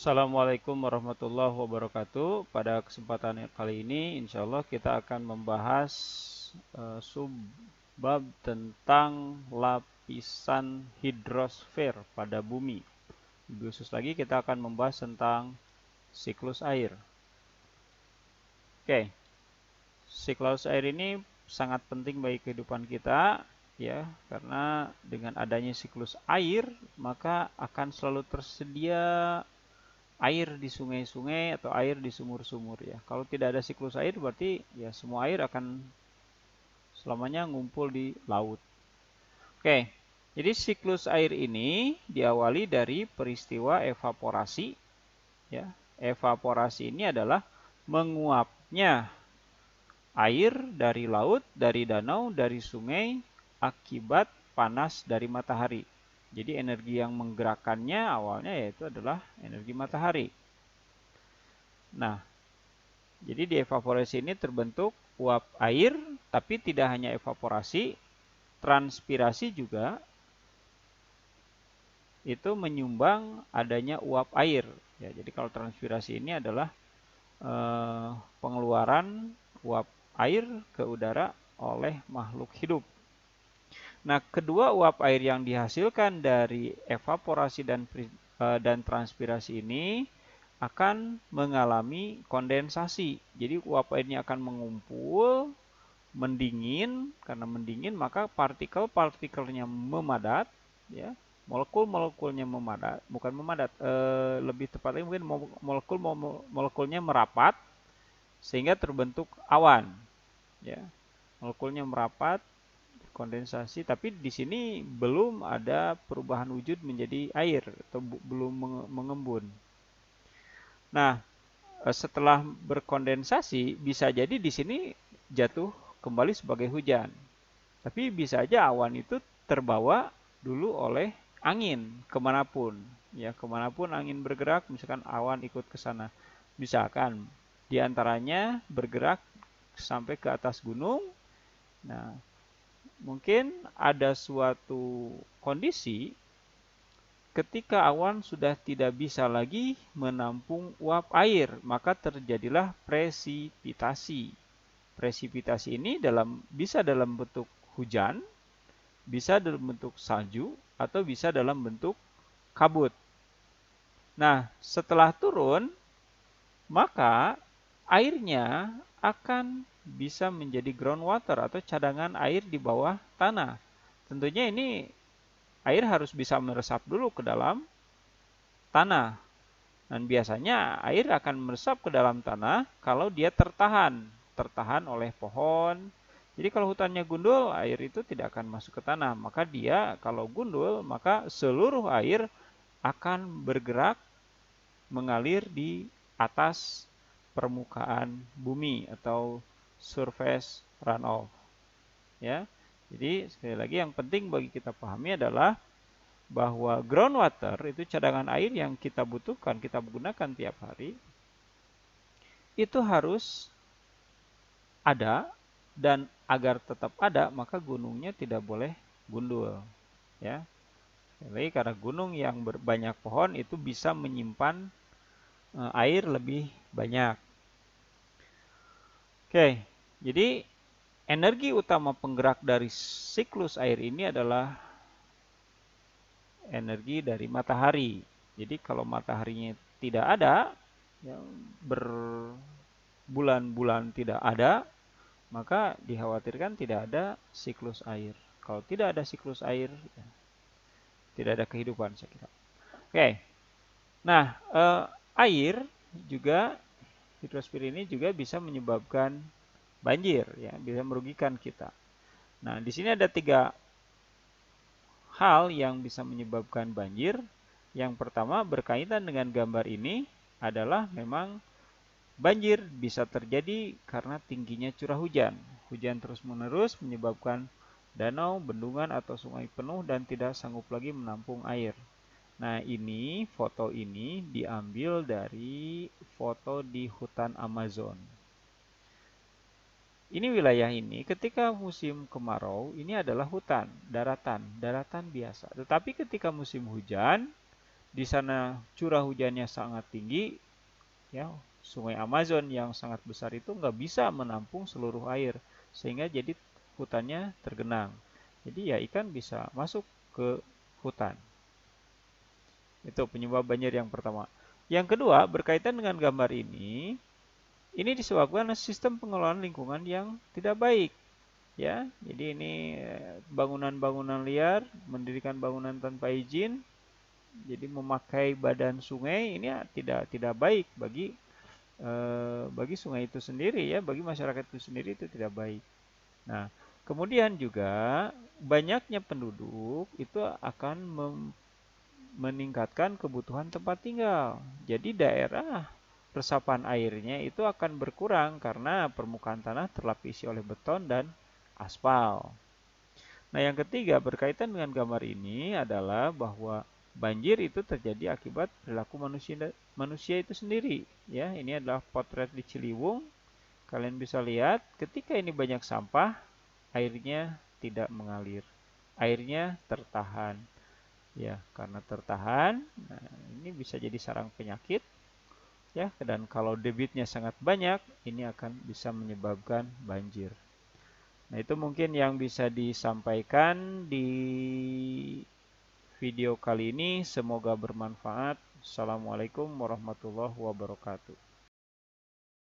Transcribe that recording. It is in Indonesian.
Assalamualaikum warahmatullahi wabarakatuh. Pada kesempatan kali ini, insya Allah kita akan membahas subbab tentang lapisan hidrosfer pada bumi. Lebih khusus lagi, kita akan membahas tentang siklus air. Oke, siklus air ini sangat penting bagi kehidupan kita, ya, karena dengan adanya siklus air, maka akan selalu tersedia air di sungai-sungai atau air di sumur-sumur ya. Kalau tidak ada siklus air berarti ya semua air akan selamanya ngumpul di laut. Oke. Jadi siklus air ini diawali dari peristiwa evaporasi ya. Evaporasi ini adalah menguapnya air dari laut, dari danau, dari sungai akibat panas dari matahari. Jadi energi yang menggerakkannya awalnya yaitu adalah energi matahari. Nah, jadi di evaporasi ini terbentuk uap air, tapi tidak hanya evaporasi, transpirasi juga itu menyumbang adanya uap air. Ya, jadi kalau transpirasi ini adalah pengeluaran uap air ke udara oleh makhluk hidup. Nah, kedua uap air yang dihasilkan dari evaporasi dan transpirasi ini akan mengalami kondensasi. Jadi uap airnya akan mengumpul, mendingin, karena mendingin maka partikel-partikelnya memadat, ya. Molekul-molekulnya memadat, bukan memadat, lebih tepatnya mungkin molekulnya merapat sehingga terbentuk awan, ya. Molekulnya merapat, kondensasi, tapi di sini belum ada perubahan wujud menjadi air atau belum mengembun. Nah, setelah berkondensasi bisa jadi di sini jatuh kembali sebagai hujan. Tapi bisa aja awan itu terbawa dulu oleh angin kemanapun. Ya, kemanapun angin bergerak, misalkan awan ikut ke sana. Misalkan diantaranya bergerak sampai ke atas gunung. Nah, mungkin ada suatu kondisi ketika awan sudah tidak bisa lagi menampung uap air, maka terjadilah presipitasi. Presipitasi ini bisa dalam bentuk hujan, bisa dalam bentuk salju, atau bisa dalam bentuk kabut. Nah, setelah turun, maka airnya akan bisa menjadi groundwater atau cadangan air di bawah tanah. Tentunya ini air harus bisa meresap dulu ke dalam tanah. Dan biasanya air akan meresap ke dalam tanah kalau dia tertahan oleh pohon. Jadi kalau hutannya gundul, air itu tidak akan masuk ke tanah. Maka dia kalau gundul, maka seluruh air akan bergerak mengalir di atas permukaan bumi atau surface runoff. Ya. Jadi sekali lagi yang penting bagi kita pahami adalah bahwa groundwater itu cadangan air yang kita butuhkan, kita gunakan tiap hari, itu harus ada, dan agar tetap ada maka gunungnya tidak boleh gundul, ya. Jadi karena gunung yang berbanyak pohon itu bisa menyimpan air lebih banyak. Oke, jadi energi utama penggerak dari siklus air ini adalah energi dari matahari. Jadi kalau mataharinya tidak ada, ya, berbulan-bulan tidak ada, maka dikhawatirkan tidak ada siklus air. Kalau tidak ada siklus air, ya, tidak ada kehidupan saya kira. Oke, nah air juga hidrosfer ini juga bisa menyebabkan banjir, ya, bisa merugikan kita. Nah, di sini ada 3 hal yang bisa menyebabkan banjir. Yang pertama berkaitan dengan gambar ini adalah memang banjir bisa terjadi karena tingginya curah hujan. Hujan terus-menerus menyebabkan danau, bendungan, atau sungai penuh dan tidak sanggup lagi menampung air. Nah, ini foto ini diambil dari foto di hutan Amazon. Ini wilayah ini ketika musim kemarau ini adalah hutan, daratan biasa. Tetapi ketika musim hujan, di sana curah hujannya sangat tinggi, ya, Sungai Amazon yang sangat besar itu nggak bisa menampung seluruh air, sehingga jadi hutannya tergenang. Jadi ya ikan bisa masuk ke hutan. Itu penyebab banjir yang pertama. Yang kedua, berkaitan dengan gambar ini disebabkan sistem pengelolaan lingkungan yang tidak baik. Ya, jadi ini bangunan-bangunan liar, mendirikan bangunan tanpa izin, jadi memakai badan sungai ini ya tidak baik bagi sungai itu sendiri ya, bagi masyarakat itu sendiri itu tidak baik. Nah, kemudian juga banyaknya penduduk itu akan meningkatkan kebutuhan tempat tinggal. Jadi daerah resapan airnya itu akan berkurang karena permukaan tanah terlapisi oleh beton dan aspal. Nah, yang ketiga berkaitan dengan gambar ini adalah bahwa banjir itu terjadi akibat perilaku manusia itu sendiri. Ya, ini adalah potret di Ciliwung. Kalian bisa lihat, ketika ini banyak sampah, airnya tidak mengalir. Airnya tertahan. Ya, karena tertahan, nah ini bisa jadi sarang penyakit. Ya, dan kalau debitnya sangat banyak, ini akan bisa menyebabkan banjir. Nah, itu mungkin yang bisa disampaikan di video kali ini. Semoga bermanfaat. Assalamualaikum warahmatullahi wabarakatuh.